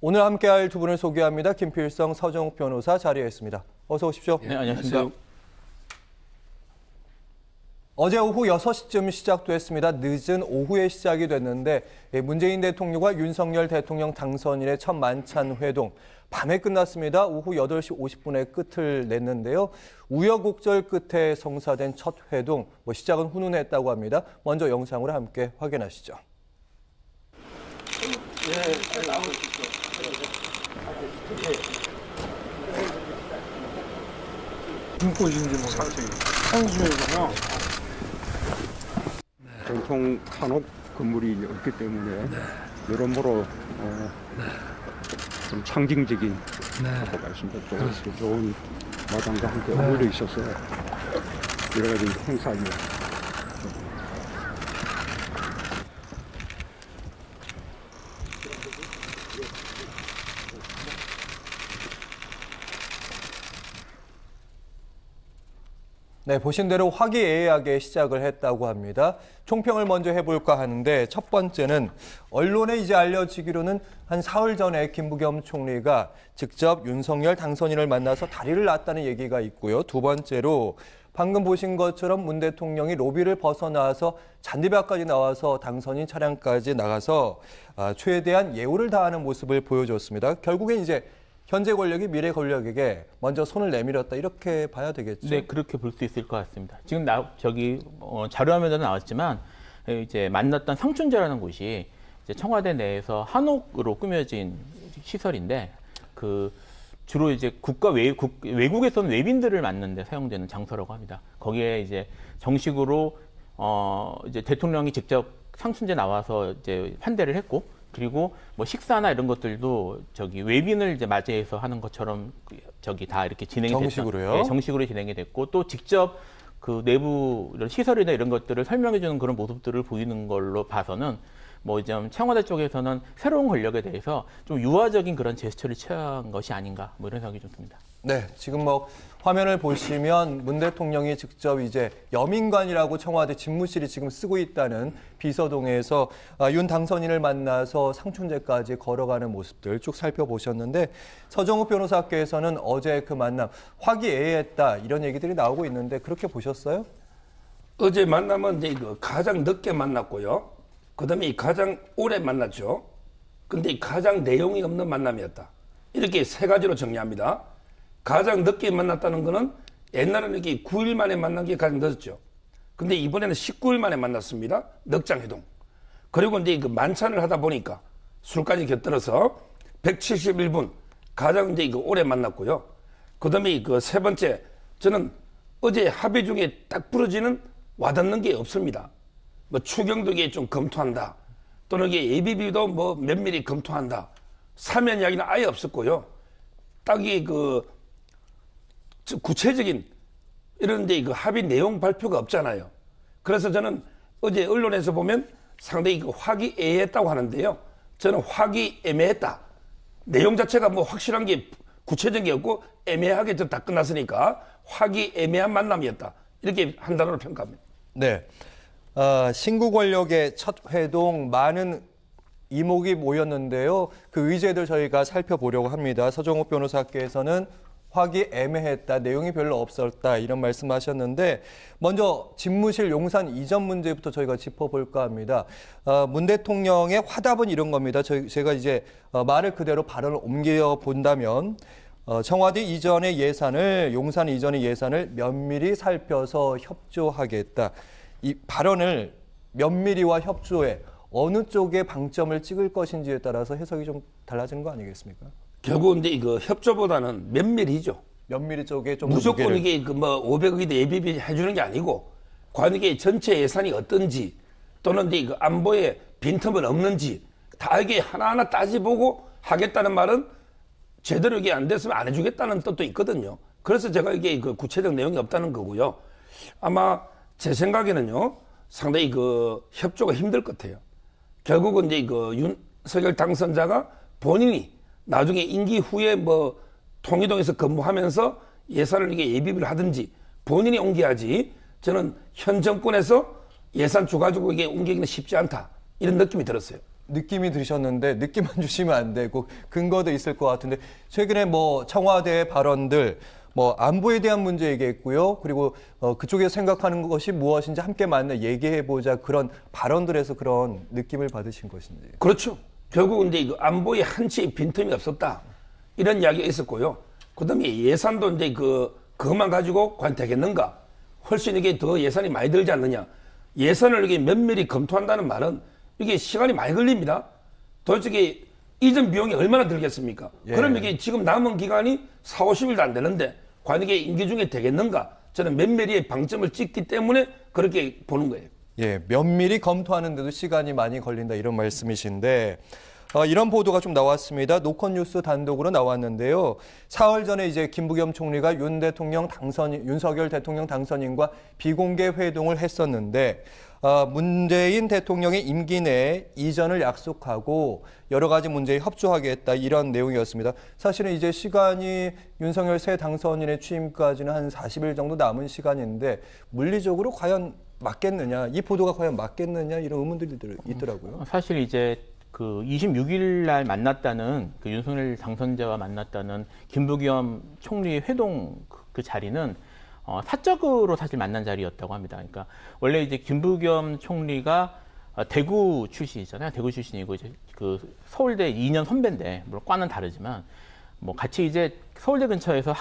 오늘 함께할 두 분을 소개합니다. 김필성, 서정욱 변호사 자리에 있습니다. 어서 오십시오. 네, 안녕하십니까. 어제 오후 6시쯤 시작됐습니다. 늦은 오후에 시작이 됐는데 문재인 대통령과 윤석열 대통령 당선인의 첫 만찬 회동 밤에 끝났습니다. 오후 8시 50분에 끝을 냈는데요. 우여곡절 끝에 성사된 첫 회동, 시작은 훈훈했다고 합니다. 먼저 영상으로 함께 확인하시죠. 네, 나오십시오. 눈꽃인지 산수유잖아. 전통 한옥 건물이 없기 때문에 여러모로 좀 상징적인 하고 말씀드렸고 좋은 마당과 함께 어울려 있어서 여러 가지 행사입니다. 네, 보신 대로 화기애애하게 시작을 했다고 합니다. 총평을 먼저 해볼까 하는데 첫 번째는 언론에 이제 알려지기로는 한 사흘 전에 김부겸 총리가 직접 윤석열 당선인을 만나서 다리를 놨다는 얘기가 있고요. 두 번째로 방금 보신 것처럼 문 대통령이 로비를 벗어나와서 잔디밭까지 나와서 당선인 차량까지 나가서 최대한 예우를 다하는 모습을 보여줬습니다. 결국엔 이제 현재 권력이 미래 권력에게 먼저 손을 내밀었다 이렇게 봐야 되겠죠? 네, 그렇게 볼 수 있을 것 같습니다. 지금 자료화면에도 나왔지만 이제 만났던 상춘제라는 곳이 이제 청와대 내에서 한옥으로 꾸며진 시설인데 주로 이제 외국에서는 외빈들을 만나는데 사용되는 장소라고 합니다. 거기에 이제 정식으로 이제 대통령이 직접 상춘제 나와서 이제 환대를 했고. 그리고 식사나 이런 것들도 외빈을 이제 맞이해서 하는 것처럼 다 이렇게 진행이 정식으로요? 네, 정식으로 진행이 됐고 또 직접 그 내부 이런 시설이나 이런 것들을 설명해 주는 그런 모습들을 보이는 걸로 봐서는 좀 청와대 쪽에서는 새로운 권력에 대해서 좀 유화적인 그런 제스처를 취한 것이 아닌가 이런 생각이 좀 듭니다. 네, 지금 화면을 보시면 문 대통령이 직접 이제 여민관이라고 청와대 집무실이 지금 쓰고 있다는 비서동에서 윤 당선인을 만나서 상춘제까지 걸어가는 모습들 쭉 살펴보셨는데 서정욱 변호사께서는 어제 그 만남 화기애애했다 이런 얘기들이 나오고 있는데 그렇게 보셨어요? 어제 만남은 이제 가장 늦게 만났고요. 그다음에 가장 오래 만났죠. 근데 가장 내용이 없는 만남이었다. 이렇게 세 가지로 정리합니다. 가장 늦게 만났다는 거는 옛날에는 이렇게 9일 만에 만난 게 가장 늦었죠. 근데 이번에는 19일 만에 만났습니다. 넉장회동. 그리고 이제 만찬을 하다 보니까 술까지 곁들여서 171분 가장 이제 오래 만났고요. 그 다음에 세 번째, 저는 어제 합의 중에 딱 부러지는 와닿는 게 없습니다. 추경도 이게 좀 검토한다. 또는 이게 예비비도 면밀히 검토한다. 사면 이야기는 아예 없었고요. 딱히 구체적인 이런데 합의 내용 발표가 없잖아요. 그래서 저는 어제 언론에서 보면 상당히 화기애애했다고 하는데요. 저는 화기애매했다. 내용 자체가 확실한 게 구체적인 게 없고 애매하게 다 끝났으니까 화기애매한 만남이었다. 이렇게 한 단어로 평가합니다. 네, 신구 권력의 첫 회동 많은 이목이 모였는데요. 그 의제들 저희가 살펴보려고 합니다. 서정욱 변호사께서는 화기애매했다, 내용이 별로 없었다 이런 말씀하셨는데 먼저 집무실 용산 이전 문제부터 저희가 짚어볼까 합니다. 문 대통령의 화답은 이런 겁니다. 제가 이제 말을 그대로 발언을 옮겨 본다면 청와대 이전의 예산을 용산 이전의 예산을 면밀히 살펴서 협조하겠다. 이 발언을 면밀히와 협조에 어느 쪽에 방점을 찍을 것인지에 따라서 해석이 좀 달라진 거 아니겠습니까? 결국 근데 협조보다는 면밀히죠. 면밀히 쪽에 좀 무조건 이게 500억이 예비비 해주는 게 아니고 과연 이게 전체 예산이 어떤지 또는 이제 안보에 빈틈은 없는지 다 이게 하나하나 따지보고 하겠다는 말은 제대로 이게 안 됐으면 안 해주겠다는 뜻도 있거든요. 그래서 제가 이게 구체적 내용이 없다는 거고요. 아마 제 생각에는요 상당히 협조가 힘들 것 같아요. 결국은 이제 윤석열 당선자가 본인이 나중에 임기 후에 통일동에서 근무하면서 예산을 이게 예비비를 하든지 본인이 옮겨야지 저는 현 정권에서 예산 줘가지고 이게 옮기기는 쉽지 않다. 이런 느낌이 들었어요. 느낌이 들으셨는데 느낌만 주시면 안 되고 근거도 있을 것 같은데 최근에 뭐 청와대의 발언들 뭐 안보에 대한 문제 얘기했고요. 그리고 그쪽에서 생각하는 것이 무엇인지 함께 만나 얘기해보자 그런 발언들에서 그런 느낌을 받으신 것인지. 그렇죠. 결국 이제 그 안보에 한치 빈틈이 없었다. 이런 이야기가 있었고요. 그다음에 예산도 이제 그것만 가지고 관대하겠는가? 훨씬 이게 더 예산이 많이 들지 않느냐? 예산을 이게 면밀히 검토한다는 말은 이게 시간이 많이 걸립니다. 도대체 이전 비용이 얼마나 들겠습니까? 예. 그럼 이게 지금 남은 기간이 4, 50일도 안 되는데 과연 이게 임기 중에 되겠는가? 저는 면밀히 방점을 찍기 때문에 그렇게 보는 거예요. 예, 면밀히 검토하는데도 시간이 많이 걸린다 이런 말씀이신데 이런 보도가 좀 나왔습니다. 노컷뉴스 단독으로 나왔는데요. 사흘 전에 이제 김부겸 총리가 윤석열 대통령 당선인과 비공개 회동을 했었는데 문재인 대통령의 임기 내에 이전을 약속하고 여러 가지 문제에 협조하겠다 이런 내용이었습니다. 사실은 이제 시간이 윤석열 새 당선인의 취임까지는 한 40일 정도 남은 시간인데 물리적으로 과연 맞겠느냐, 이 보도가 과연 맞겠느냐 이런 의문들이 있더라고요. 사실 이제 그 26일 날 만났다는 그 윤석열 당선자와 만났다는 김부겸 총리 회동 그 자리는 사적으로 사실 만난 자리였다고 합니다. 그러니까 원래 이제 김부겸 총리가 대구 출신이잖아요. 대구 출신이고 이제 그 서울대 2년 선배인데 물론 과는 다르지만 뭐 같이 이제 서울대 근처에서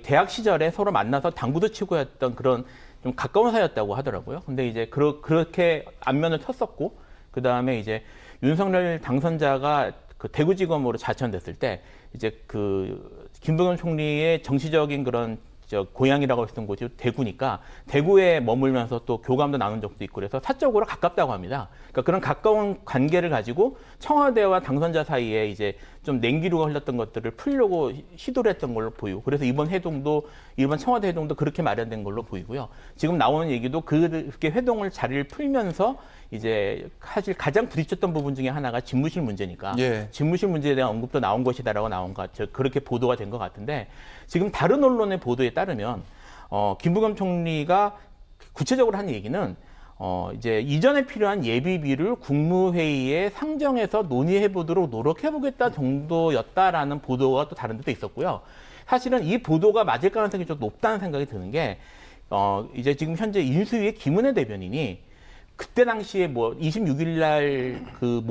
대학 시절에 서로 만나서 당구도 치고 했던 그런 좀 가까운 사이였다고 하더라고요. 근데 이제 그렇게 안면을 텄었고 그 다음에 이제 윤석열 당선자가 그 대구지검으로 자천됐을 때 이제 그 김부겸 총리의 정치적인 그런 고향이라고 했던 곳이 대구니까 대구에 머물면서 또 교감도 나눈 적도 있고 그래서 사적으로 가깝다고 합니다. 그러니까 그런 가까운 관계를 가지고 청와대와 당선자 사이에 이제 좀 냉기류가 흘렀던 것들을 풀려고 시도를 했던 걸로 보이고 그래서 이번 청와대 회동도 그렇게 마련된 걸로 보이고요. 지금 나오는 얘기도 그렇게 회동을 자리를 풀면서 이제 사실 가장 부딪혔던 부분 중에 하나가 집무실 문제니까 예. 집무실 문제에 대한 언급도 나온 것이다라고 그렇게 보도가 된 것 같은데 지금 다른 언론의 보도에 따르면 김부겸 총리가 구체적으로 한 얘기는 이제 이전에 필요한 예비비를 국무회의에 상정해서 논의해보도록 노력해보겠다 정도였다라는 보도가 또 다른 데도 있었고요. 사실은 이 보도가 맞을 가능성이 좀 높다는 생각이 드는 게 이제 지금 현재 인수위의 김은혜 대변인이 그때 당시에 뭐 26일 날 그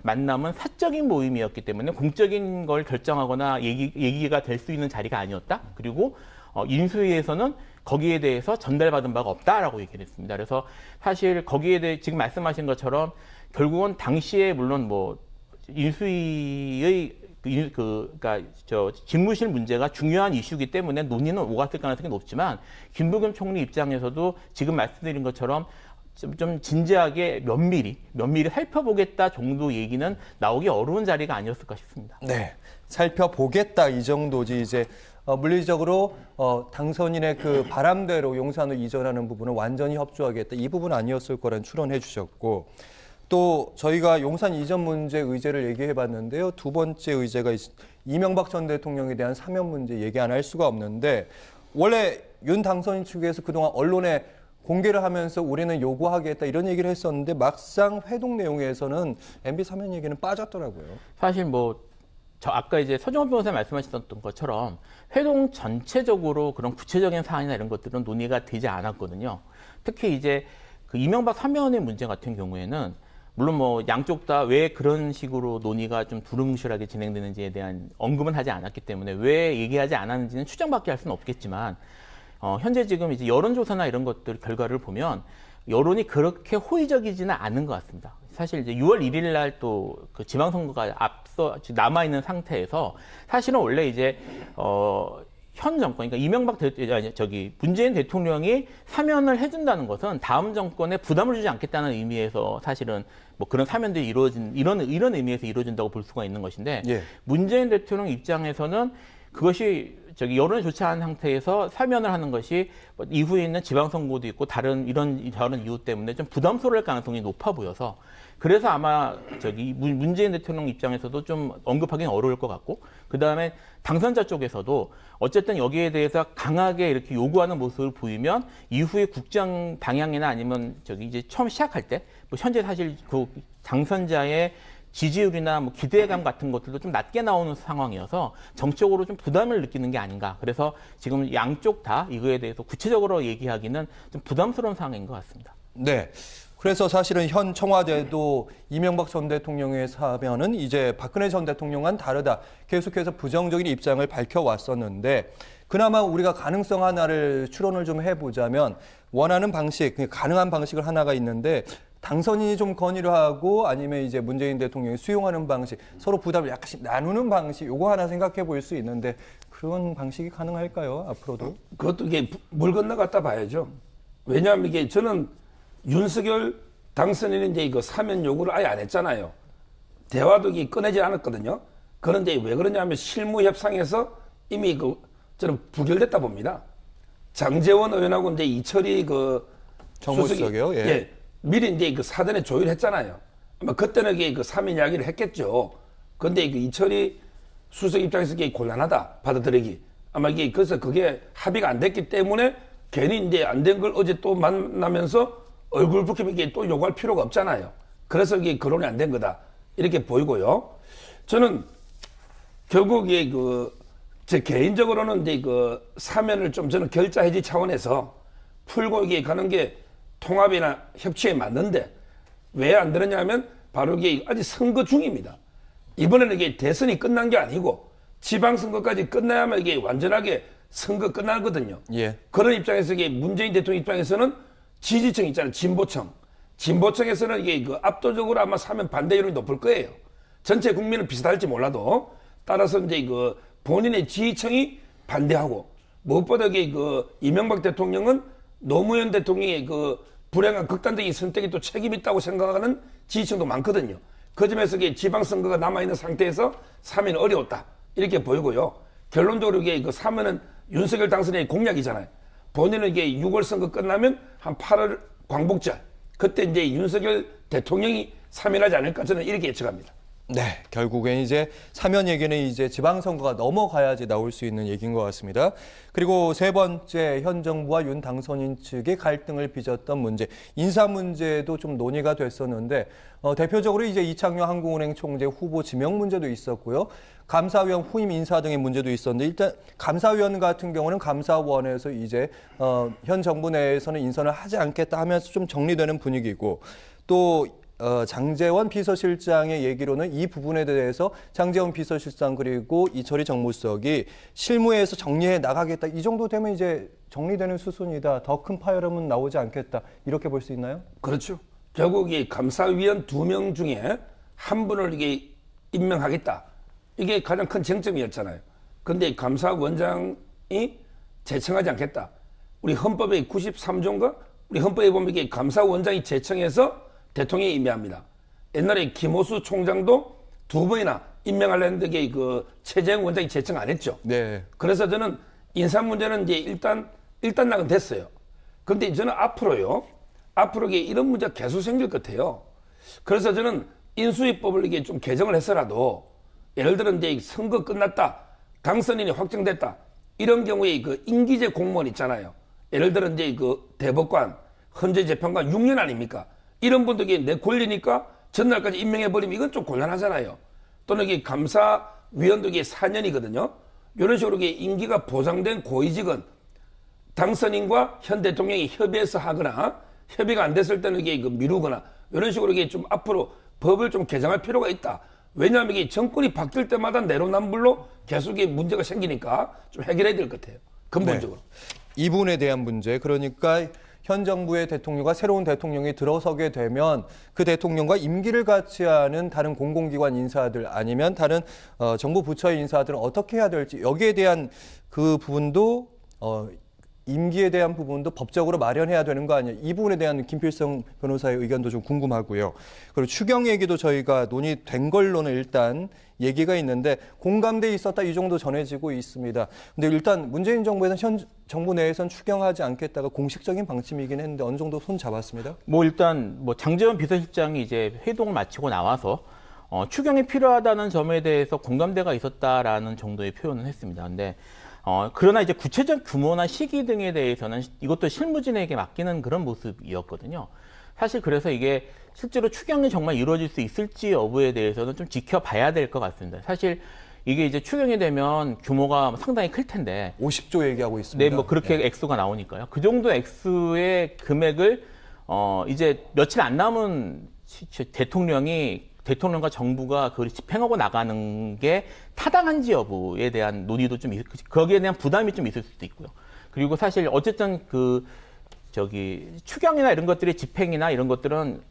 만남은 사적인 모임이었기 때문에 공적인 걸 결정하거나 얘기가 될 수 있는 자리가 아니었다. 그리고 인수위에서는 거기에 대해서 전달받은 바가 없다라고 얘기를 했습니다. 그래서 사실 거기에 대해 지금 말씀하신 것처럼 결국은 당시에 물론 뭐 인수위의 그러니까 집무실 문제가 중요한 이슈이기 때문에 논의는 오갔을 가능성이 높지만 김부겸 총리 입장에서도 지금 말씀드린 것처럼 좀 진지하게 면밀히 살펴보겠다 정도 얘기는 나오기 어려운 자리가 아니었을까 싶습니다. 네, 살펴보겠다 이 정도지 이제 물리적으로 당선인의 그 바람대로 용산으로 이전하는 부분은 완전히 협조하겠다 이 부분 아니었을 거란 추론해 주셨고 또 저희가 용산 이전 문제 의제를 얘기해 봤는데요. 두 번째 의제가 이명박 전 대통령에 대한 사면 문제 얘기 안 할 수가 없는데 원래 윤 당선인 측에서 그동안 언론에 공개를 하면서 우리는 요구하겠다 이런 얘기를 했었는데 막상 회동 내용에서는 MB 사면 얘기는 빠졌더라고요. 사실 아까 이제 서정호 변호사님 말씀하셨던 것처럼 회동 전체적으로 그런 구체적인 사안이나 이런 것들은 논의가 되지 않았거든요. 특히 이제 그 이명박 사면의 문제 같은 경우에는 물론 뭐 양쪽 다 왜 그런 식으로 논의가 좀 두루뭉실하게 진행되는지에 대한 언급은 하지 않았기 때문에 왜 얘기하지 않았는지는 추정밖에 할 수는 없겠지만 현재 지금 이제 여론조사나 이런 것들 결과를 보면 여론이 그렇게 호의적이지는 않은 것 같습니다. 사실 이제 6월 1일 날 또 그 지방선거가 앞서 남아있는 상태에서 사실은 원래 이제 현 정권, 그러니까 문재인 대통령이 사면을 해준다는 것은 다음 정권에 부담을 주지 않겠다는 의미에서 사실은 뭐 그런 사면들이 이런 의미에서 이루어진다고 볼 수가 있는 것인데 예. 문재인 대통령 입장에서는 그것이 여론이 좋지 않은 상태에서 사면을 하는 것이 이후에 있는 지방선거도 있고 다른 이런 이유 때문에 좀 부담스러울 가능성이 높아 보여서 그래서 아마 문재인 대통령 입장에서도 좀 언급하기는 어려울 것 같고 그다음에 당선자 쪽에서도 어쨌든 여기에 대해서 강하게 이렇게 요구하는 모습을 보이면 이후에 국정 방향이나 아니면 이제 처음 시작할 때 뭐 현재 사실 그 당선자의 지지율이나 뭐 기대감 같은 것들도 좀 낮게 나오는 상황이어서 정치적으로 좀 부담을 느끼는 게 아닌가. 그래서 지금 양쪽 다 이거에 대해서 구체적으로 얘기하기는 좀 부담스러운 상황인 것 같습니다. 네. 그래서 사실은 현 청와대도 이명박 전 대통령의 사면은 이제 박근혜 전 대통령과는 다르다. 계속해서 부정적인 입장을 밝혀왔었는데 그나마 우리가 가능성 하나를 추론을 좀 해보자면 원하는 방식, 가능한 방식을 하나가 있는데 당선인이 좀 건의를 하고 아니면 이제 문재인 대통령이 수용하는 방식, 서로 부담을 약간씩 나누는 방식, 요거 하나 생각해 볼 수 있는데 그런 방식이 가능할까요? 앞으로도? 그것도 이게 물 건너갔다 봐야죠. 왜냐하면 이게 저는 윤석열 당선인은 이제 이거 사면 요구를 아예 안 했잖아요. 대화도 이게 꺼내지 않았거든요. 그런데 왜 그러냐면 실무 협상에서 이미 저는 부결됐다 봅니다. 장제원 의원하고 이제 이철이 정무수석이요? 예. 미리 이제 사전에 조율했잖아요. 아마 그때는 이게 사면 이야기를 했겠죠. 그런데 이철이 수석 입장에서 이게 곤란하다 받아들이기. 아마 이게 그래서 그게 합의가 안 됐기 때문에 괜히 이제 안 된 걸 어제 또 만나면서 얼굴 붉히면 이게 또 요구할 필요가 없잖아요. 그래서 이게 거론이 안 된 거다 이렇게 보이고요. 저는 결국 이게 제 개인적으로는 이제 사면을 좀 저는 결자 해지 차원에서 풀고 이게 가는 게 통합이나 협치에 맞는데 왜 안 되느냐면 바로 이게 아직 선거 중입니다. 이번에는 이게 대선이 끝난 게 아니고 지방선거까지 끝나야만 이게 완전하게 선거 끝나거든요. 예. 그런 입장에서 이게 문재인 대통령 입장에서는 지지층 있잖아요. 진보층. 진보층에서는 이게 압도적으로 아마 사면 반대 여론이 높을 거예요. 전체 국민은 비슷할지 몰라도 따라서 이제 본인의 지지층이 반대하고 무엇보다 이게 이명박 대통령은 노무현 대통령의 불행한 극단적인 선택이 또 책임 있다고 생각하는 지지층도 많거든요. 그 점에서 지방선거가 남아있는 상태에서 사면이 어려웠다. 이렇게 보이고요. 결론적으로 이게 사면은 윤석열 당선인의 공약이잖아요. 본인은 이게 6월 선거 끝나면 한 8월 광복절. 그때 이제 윤석열 대통령이 사면하지 않을까 저는 이렇게 예측합니다. 네, 결국엔 이제 사면 얘기는 이제 지방선거가 넘어가야지 나올 수 있는 얘기인 것 같습니다. 그리고 세 번째, 현 정부와 윤 당선인 측의 갈등을 빚었던 문제, 인사 문제도 좀 논의가 됐었는데 대표적으로 이제 이창용 한국은행 총재 후보 지명 문제도 있었고요. 감사위원 후임 인사 등의 문제도 있었는데 일단 감사위원 같은 경우는 감사원에서 이제 현 정부 내에서는 인선을 하지 않겠다 하면서 좀 정리되는 분위기고 또 장제원 비서실장의 얘기로는 이 부분에 대해서 장제원 비서실장 그리고 이철희 정무수석이 실무에서 정리해 나가겠다. 이 정도 되면 이제 정리되는 수순이다. 더 큰 파열음은 나오지 않겠다. 이렇게 볼 수 있나요? 그렇죠. 결국 이 감사위원 2명 중에 한 분을 이게 임명하겠다. 이게 가장 큰 쟁점이었잖아요. 그런데 감사원장이 제청하지 않겠다. 우리 헌법의 93조인가? 우리 헌법에 보면 이게 감사원장이 제청해서 대통령이 임명합니다. 옛날에 김호수 총장도 2번이나 임명하려 했는데 최재형 원장이 제청 안 했죠. 네. 그래서 저는 인사 문제는 이제 일단 낙은 됐어요. 그런데 저는 앞으로 이런 문제가 계속 생길 것 같아요. 그래서 저는 인수위법을 이게 좀 개정을 해서라도 예를 들어 이제 선거 끝났다, 당선인이 확정됐다 이런 경우에 임기제 공무원 있잖아요. 예를 들어 이제 대법관, 헌재재판관 6년 아닙니까? 이런 분들이 내 권리니까 전날까지 임명해버리면 이건 좀 곤란하잖아요. 또는 이게 감사위원도 이게 4년이거든요. 이런 식으로 이게 임기가 보장된 고위직은 당선인과 현 대통령이 협의해서 하거나 협의가 안 됐을 때는 이게 미루거나 이런 식으로 이게 좀 앞으로 법을 좀 개정할 필요가 있다. 왜냐하면 이게 정권이 바뀔 때마다 내로남불로 계속 문제가 생기니까 좀 해결해야 될 것 같아요. 근본적으로. 네. 이 부분에 대한 문제. 그러니까 현 정부의 대통령과 새로운 대통령이 들어서게 되면 그 대통령과 임기를 같이 하는 다른 공공기관 인사들 아니면 다른 정부 부처의 인사들은 어떻게 해야 될지 여기에 대한 그 부분도 임기에 대한 부분도 법적으로 마련해야 되는 거 아니에요? 이 부분에 대한 김필성 변호사의 의견도 좀 궁금하고요. 그리고 추경 얘기도 저희가 논의된 걸로는 일단 얘기가 있는데 공감대 있었다 이 정도 전해지고 있습니다. 근데 일단 문재인 정부에서는 현 정부 내에서는 추경하지 않겠다가 공식적인 방침이긴 했는데 어느 정도 손 잡았습니다. 뭐 일단 뭐 장제원 비서실장이 이제 회동을 마치고 나와서 추경이 필요하다는 점에 대해서 공감대가 있었다라는 정도의 표현을 했습니다. 근데 그러나 이제 구체적 규모나 시기 등에 대해서는 이것도 실무진에게 맡기는 그런 모습이었거든요. 사실 그래서 이게 실제로 추경이 정말 이루어질 수 있을지 여부에 대해서는 좀 지켜봐야 될 것 같습니다. 사실 이게 이제 추경이 되면 규모가 상당히 클 텐데 50조 얘기하고 있습니다. 네, 뭐 그렇게 액수가 나오니까요. 그 정도 액수의 금액을 이제 며칠 안 남은 대통령과 정부가 그걸 집행하고 나가는 게 타당한지 여부에 대한 논의도 좀 거기에 대한 부담이 좀 있을 수도 있고요. 그리고 사실 어쨌든 추경이나 이런 것들의 집행이나 이런 것들은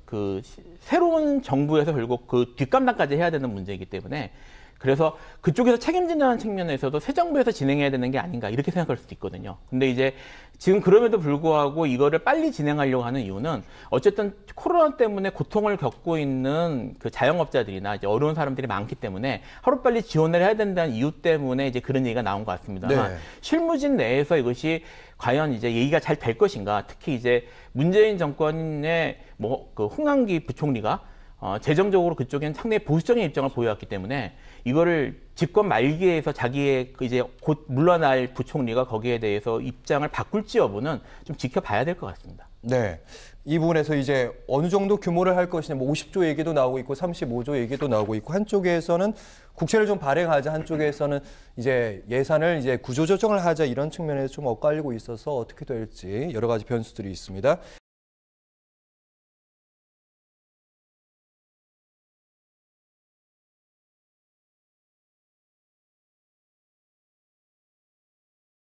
새로운 정부에서 결국 뒷감당까지 해야 되는 문제이기 때문에 그래서 그쪽에서 책임진다는 측면에서도 새 정부에서 진행해야 되는 게 아닌가 이렇게 생각할 수도 있거든요. 근데 이제 지금 그럼에도 불구하고 이거를 빨리 진행하려고 하는 이유는 어쨌든 코로나 때문에 고통을 겪고 있는 그 자영업자들이나 이제 어려운 사람들이 많기 때문에 하루빨리 지원을 해야 된다는 이유 때문에 이제 그런 얘기가 나온 것 같습니다만 네. 실무진 내에서 이것이 과연 이제 얘기가 잘 될 것인가 특히 이제 문재인 정권의 홍남기 부총리가 재정적으로 그쪽엔 상당히 보수적인 입장을 보여왔기 때문에 이거를 집권 말기에서 자기의 이제 곧 물러날 부총리가 거기에 대해서 입장을 바꿀지 여부는 좀 지켜봐야 될 것 같습니다. 네. 이 부분에서 이제 어느 정도 규모를 할 것이냐, 50조 얘기도 나오고 있고 35조 얘기도 나오고 있고 한쪽에서는 국채를 좀 발행하자, 한쪽에서는 이제 예산을 이제 구조조정을 하자 이런 측면에서 좀 엇갈리고 있어서 어떻게 될지 여러 가지 변수들이 있습니다.